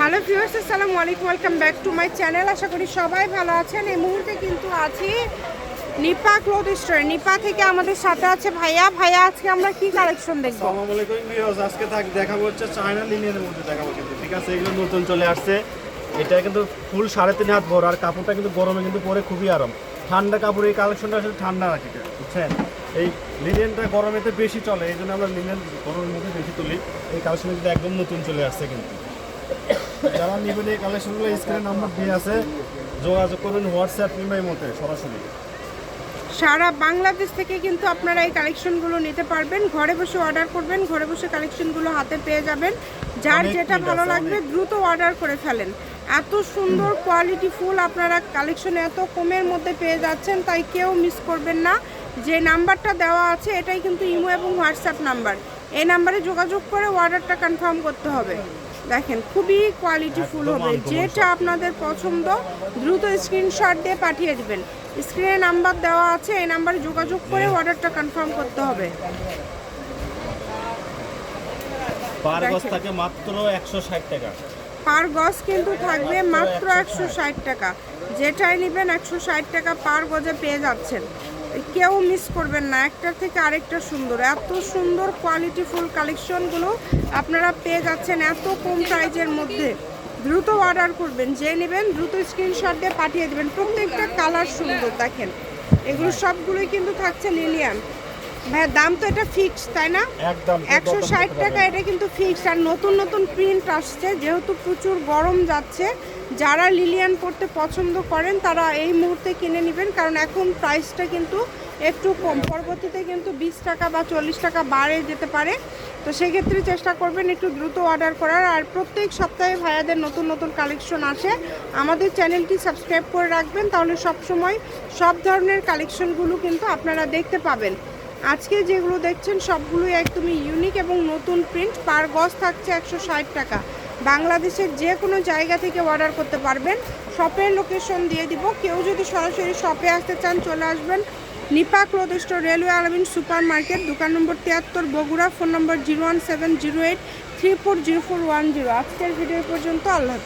Hello viewers, আসসালামু আলাইকুম, welcome back to my channel. আশা করি সবাই ভালো আছেন। এই মুহূর্তে কিন্তু আছি নিপা ক্লথ স্টোরে। নিপা থেকে আমাদের সাথে আছে ভাইয়া। ভাইয়া, আজকে আমরা কি কালেকশন দেখব? আসসালামু আলাইকুম ভিউয়ার্স, আজকে দেখাবো হচ্ছে চায়না লিনেনের মধ্যে দেখাবো কিন্তু, ঠিক আছে? এগুলো নতুন চলে আসছে। এটা কিন্তু ফুল 3.5 হাত বড়, আর কাপড়টা কিন্তু গরমে কিন্তু পরে খুবই আরাম। ঠান্ডা কাপড়, এই কালেকশনটা আসলে ঠান্ডা রাখি, বুঝছেন? এই লিনেনটা গরমেতে বেশি চলে, এই জন্য আমরা লিনেন গরমের মধ্যে বেশি তুলি। এই কালেকশন কিন্তু একদম নতুন চলে আসছে কিন্তু। যারা নেবেন এই কালেকশনগুলো স্ক্রিনে নাম্বার দিয়ে আছে, যোগাযোগ করুন হোয়াটসঅ্যাপ কিংবা ইমোতে সরাসরি। সারা বাংলাদেশ থেকে কিন্তু আপনারা এই কালেকশনগুলো নিতে পারবেন। ঘরে বসে অর্ডার করবেন, ঘরে বসে কালেকশনগুলো হাতে পেয়ে যাবেন। যার যেটা ভালো লাগবে দ্রুত অর্ডার করে ফেলেন। এত সুন্দর কোয়ালিটি ফুল আপনারা কালেকশনে এত কমের মধ্যে পেয়ে যাচ্ছেন, তাই কেউ মিস করবেন না। যে নাম্বারটা দেওয়া আছে এটাই কিন্তু ইমো এবং হোয়াটসঅ্যাপ নাম্বার। এই নাম্বারে যোগাযোগ করে অর্ডারটা কনফার্ম করতে হবে। দেখেন, খুবই কোয়ালিটি ফুল হবে। যেটা আপনাদের পছন্দ দ্রুত স্ক্রিনশট দিয়ে পাঠিয়ে দেবেন। স্ক্রিনে নাম্বার দেওয়া আছে, এই নাম্বারে যোগাযোগ করে অর্ডারটা কনফার্ম করতে হবে। পার গজ থাকে মাত্র 160 টাকা। পার গজ কিন্তু থাকবে মাত্র 160 টাকা। যেটাই নেবেন 160 টাকা পার গজে পেয়ে যাচ্ছেন। কেউ মিস করবেন না, একটার থেকে আরেকটা সুন্দর। এত সুন্দর কোয়ালিটি ফুল কালেকশনগুলো আপনারা পেয়ে যাচ্ছেন এত কম প্রাইজের মধ্যে। দ্রুত অর্ডার করবেন, যে নেবেন দ্রুত স্ক্রিনশট দিয়ে পাঠিয়ে দেবেন। প্রত্যেকটা কালার সুন্দর। দেখেন, এগুলো সবগুলোই কিন্তু থাকছে লিলিয়ান। ভাই, দাম তো এটা ফিক্স, তাই না? একদম 160 টাকা, এটা কিন্তু ফিক্স। আর নতুন নতুন প্রিন্ট আসছে, যেহেতু প্রচুর গরম যাচ্ছে, যারা লিলিয়ান পরতে পছন্দ করেন তারা এই মুহূর্তে কিনে নেবেন, কারণ এখন প্রাইসটা কিন্তু একটু কম। পরবর্তীতে কিন্তু 20 টাকা বা 40 টাকা বাড়ে যেতে পারে। তো সেক্ষেত্রে চেষ্টা করবেন একটু দ্রুত অর্ডার করার। আর প্রত্যেক সপ্তাহে ভাইয়াদের নতুন নতুন কালেকশন আসে। আমাদের চ্যানেলটি সাবস্ক্রাইব করে রাখবেন, তাহলে সবসময় সব ধরনের কালেকশনগুলো কিন্তু আপনারা দেখতে পাবেন। আজকে যেগুলো দেখছেন সবগুলোই একদমই ইউনিক এবং নতুন প্রিন্ট। পার গজ থাকছে 160 টাকা। বাংলাদেশের যে কোনো জায়গা থেকে অর্ডার করতে পারবেন। শপের লোকেশন দিয়ে দিব। কেউ যদি সরাসরি শপে আসতে চান চলে আসবেন নিপা ক্লথ স্টোর, রেলওয়ে আলামিন সুপার মার্কেট, দোকান নম্বর 73, বগুড়া। ফোন নম্বর 01708340410। আজকের ভিডিও পর্যন্ত। আল্লাহ হাফেজ।